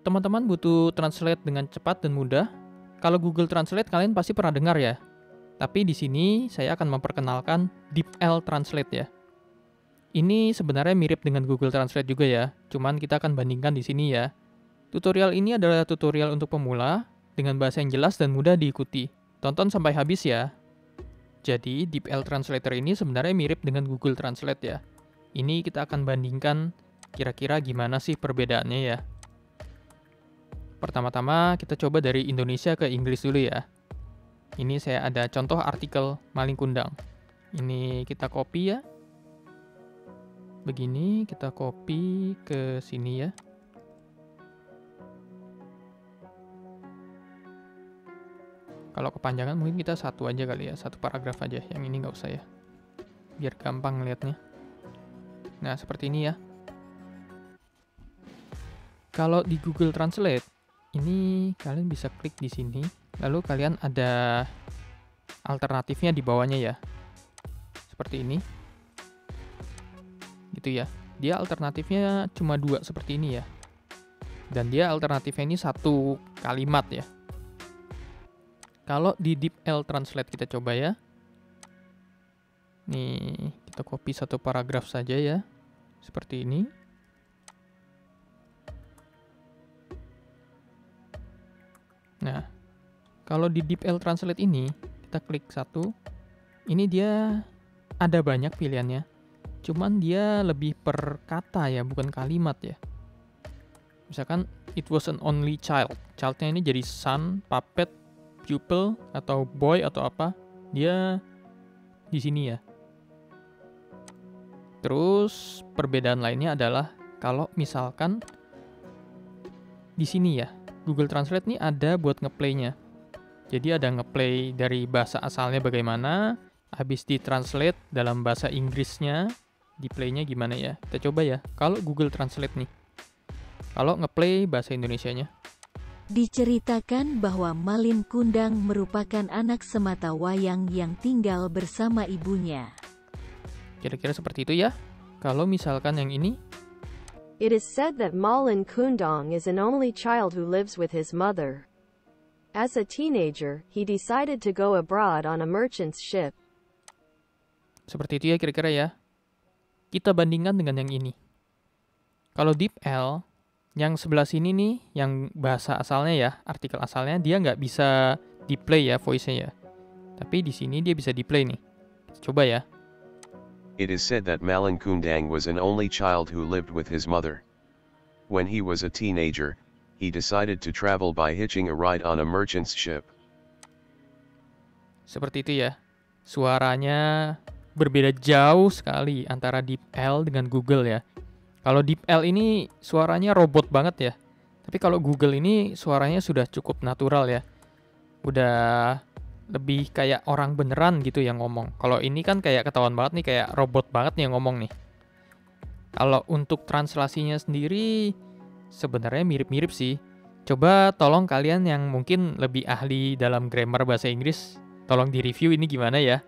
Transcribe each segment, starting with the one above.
Teman-teman butuh translate dengan cepat dan mudah. Kalau Google Translate kalian pasti pernah dengar ya. Tapi di sini saya akan memperkenalkan DeepL Translate ya. Ini sebenarnya mirip dengan Google Translate juga ya. Cuman kita akan bandingkan di sini ya. Tutorial ini adalah tutorial untuk pemula dengan bahasa yang jelas dan mudah diikuti. Tonton sampai habis ya. Jadi DeepL Translator ini sebenarnya mirip dengan Google Translate ya. Ini kita akan bandingkan kira-kira gimana sih perbedaannya ya. Pertama-tama kita coba dari Indonesia ke Inggris dulu ya. Ini saya ada contoh artikel maling kundang. Ini kita copy ya. Begini kita copy ke sini ya. Kalau kepanjangan mungkin kita satu aja kali ya, satu paragraf aja. Yang ini nggak usah ya, biar gampang ngeliatnya. Nah seperti ini ya. Kalau di Google Translate, ini kalian bisa klik di sini, lalu kalian ada alternatifnya di bawahnya ya. Seperti ini. Gitu ya. Dia alternatifnya cuma 2 seperti ini ya. Dan dia alternatifnya ini satu kalimat ya. Kalau di DeepL Translate kita coba ya. Nih, kita copy satu paragraf saja ya. Seperti ini. Nah, kalau di DeepL Translate ini, kita klik satu. Ini dia ada banyak pilihannya. Cuman dia lebih per kata ya, bukan kalimat ya. Misalkan, it was an only child. Child-nya ini jadi son, puppet, pupil, atau boy, atau apa. Dia di sini ya. Terus, perbedaan lainnya adalah kalau misalkan di sini ya, Google Translate ini ada buat ngeplay-nya. Jadi ada ngeplay dari bahasa asalnya bagaimana, habis ditranslate dalam bahasa Inggrisnya, di play-nya gimana ya. Kita coba ya, kalau Google Translate nih. Kalau ngeplay bahasa Indonesianya. Diceritakan bahwa Malin Kundang merupakan anak semata wayang yang tinggal bersama ibunya. Kira-kira seperti itu ya. Kalau misalkan yang ini, It is said that Malin Kundang is an only child who lives with his mother. As a teenager, he decided to go abroad on a merchant's ship. seperti itu ya kira-kira ya. Kita bandingkan dengan yang ini. Kalau DeepL, yang sebelah sini nih, yang bahasa asalnya ya, artikel asalnya, dia nggak bisa di-play ya voice-nya ya. Tapi di sini dia bisa di-play nih. Coba ya. It is said that Malin Kundang was an only child who lived with his mother. When he was a teenager, he decided to travel by hitching a ride on a merchant's ship. Seperti itu ya. Suaranya berbeda jauh sekali antara DeepL dengan Google ya. Kalau DeepL ini suaranya robot banget ya. Tapi kalau Google ini suaranya sudah cukup natural ya. Udah lebih kayak orang beneran gitu yang ngomong. Kalau ini kan kayak ketahuan banget nih, kayak robot banget nih yang ngomong nih. Kalau untuk translasinya sendiri sebenarnya mirip-mirip sih. Coba tolong kalian yang mungkin lebih ahli dalam grammar bahasa Inggris, tolong di-review ini gimana ya.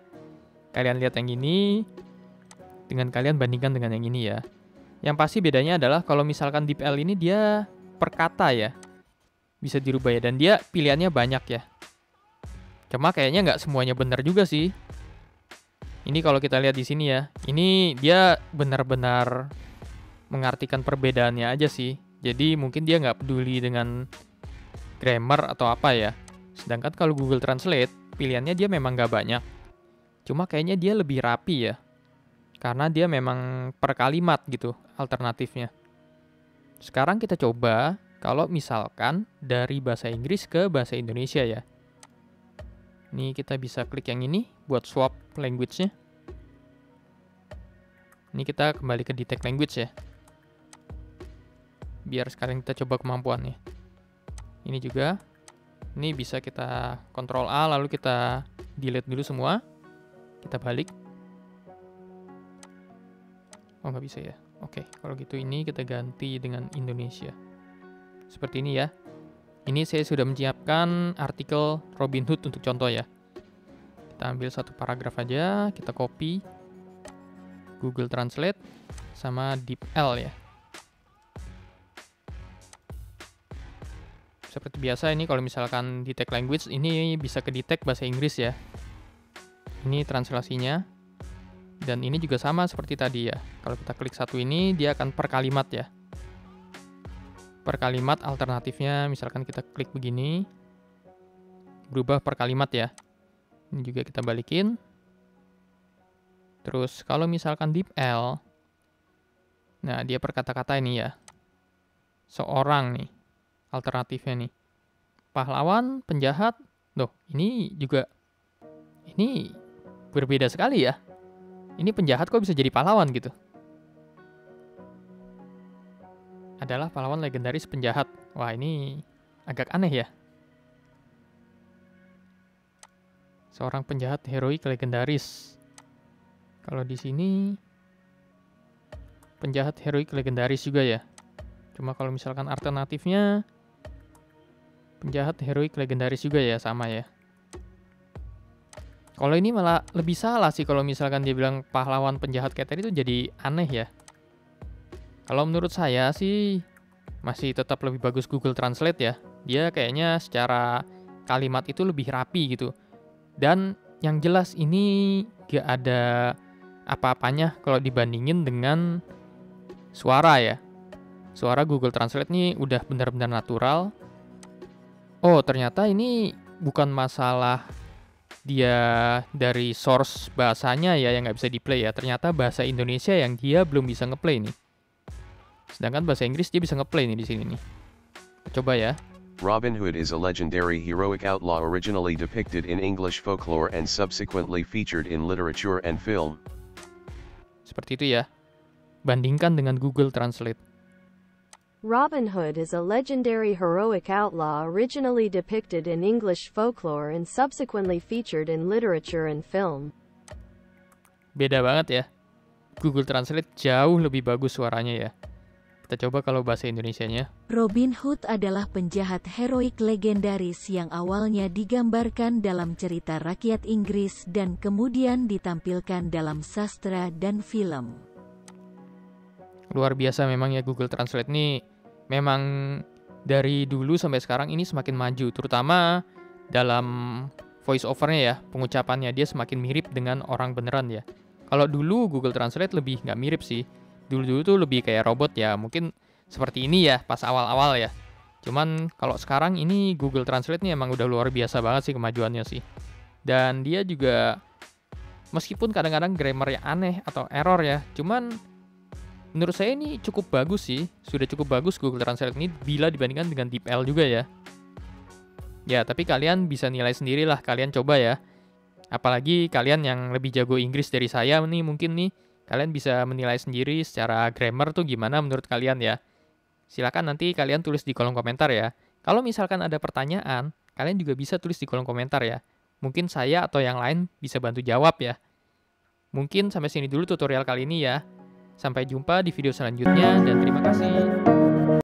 Kalian lihat yang ini, dengan kalian bandingkan dengan yang ini ya. Yang pasti bedanya adalah kalau misalkan DeepL ini dia per kata ya. Bisa dirubah ya, dan dia pilihannya banyak ya. Cuma kayaknya nggak semuanya benar juga sih. Ini kalau kita lihat di sini ya, ini dia benar-benar mengartikan perbedaannya aja sih. Jadi mungkin dia nggak peduli dengan grammar atau apa ya. Sedangkan kalau Google Translate, pilihannya dia memang nggak banyak. Cuma kayaknya dia lebih rapi ya. Karena dia memang per kalimat gitu alternatifnya. Sekarang kita coba kalau misalkan dari bahasa Inggris ke bahasa Indonesia ya. Ini kita bisa klik yang ini buat swap language-nya. Ini kita kembali ke detect language ya. Biar sekarang kita coba kemampuannya. Ini juga. Ini bisa kita Ctrl A lalu kita delete dulu semua. Kita balik. Oh nggak bisa ya. Oke, kalau gitu ini kita ganti dengan Indonesia. Seperti ini ya. Ini saya sudah menyiapkan artikel Robinhood untuk contoh ya. Kita ambil satu paragraf aja, kita copy Google Translate sama DeepL ya. Seperti biasa ini kalau misalkan detect language ini bisa ke detect bahasa Inggris ya. Ini translasinya. Dan ini juga sama seperti tadi ya. Kalau kita klik satu ini dia akan per kalimat ya. Per kalimat alternatifnya misalkan kita klik begini. Berubah per kalimat ya. Ini juga kita balikin. Terus kalau misalkan DeepL, nah dia per kata-kata ini ya. Seorang nih, alternatifnya nih. Pahlawan, penjahat, loh ini juga, ini berbeda sekali ya. Ini penjahat kok bisa jadi pahlawan gitu. Adalah pahlawan legendaris penjahat. Wah ini agak aneh ya. Seorang penjahat heroik legendaris. Kalau di sini penjahat heroik legendaris juga ya. Cuma kalau misalkan alternatifnya penjahat heroik legendaris juga ya, sama ya. Kalau ini malah lebih salah sih kalau misalkan dia bilang pahlawan penjahat kayak tadi itu jadi aneh ya. Kalau menurut saya sih masih tetap lebih bagus Google Translate ya. Dia kayaknya secara kalimat itu lebih rapi gitu. Dan yang jelas ini gak ada apa-apanya kalau dibandingin dengan suara ya. Suara Google Translate ini udah benar-benar natural. Oh, ternyata ini bukan masalah dia dari source bahasanya ya yang nggak bisa di-play ya. Ternyata bahasa Indonesia yang dia belum bisa nge-play nih. Sedangkan bahasa Inggris dia bisa nge-play nih di sini nih. Coba ya. Robin Hood is a legendary heroic outlaw originally depicted in English folklore and subsequently featured in literature and film. Seperti itu ya. Bandingkan dengan Google Translate. Robin Hood is a legendary heroic outlaw originally depicted in English folklore and subsequently featured in literature and film. Beda banget ya. Google Translate jauh lebih bagus suaranya ya. Kita coba kalau bahasa Indonesianya. Robin Hood adalah penjahat heroik legendaris yang awalnya digambarkan dalam cerita rakyat Inggris dan kemudian ditampilkan dalam sastra dan film. Luar biasa memang ya Google Translate ini. Memang dari dulu sampai sekarang ini semakin maju. Terutama dalam voice overnya ya. Pengucapannya dia semakin mirip dengan orang beneran ya. Kalau dulu Google Translate lebih nggak mirip sih. Dulu-dulu tuh lebih kayak robot ya. Mungkin seperti ini ya pas awal-awal ya. Cuman kalau sekarang ini Google Translate nih emang udah luar biasa banget sih kemajuannya sih. Dan dia juga meskipun kadang-kadang grammarnya aneh atau error ya. Cuman menurut saya ini cukup bagus sih. Sudah cukup bagus Google Translate ini bila dibandingkan dengan DeepL juga ya. Ya, tapi kalian bisa nilai sendirilah. Kalian coba ya. Apalagi kalian yang lebih jago Inggris dari saya nih mungkin nih. Kalian bisa menilai sendiri secara grammar tuh gimana menurut kalian ya. Silakan nanti kalian tulis di kolom komentar ya. Kalau misalkan ada pertanyaan, kalian juga bisa tulis di kolom komentar ya. Mungkin saya atau yang lain bisa bantu jawab ya. Mungkin sampai sini dulu tutorial kali ini ya. Sampai jumpa di video selanjutnya dan terima kasih.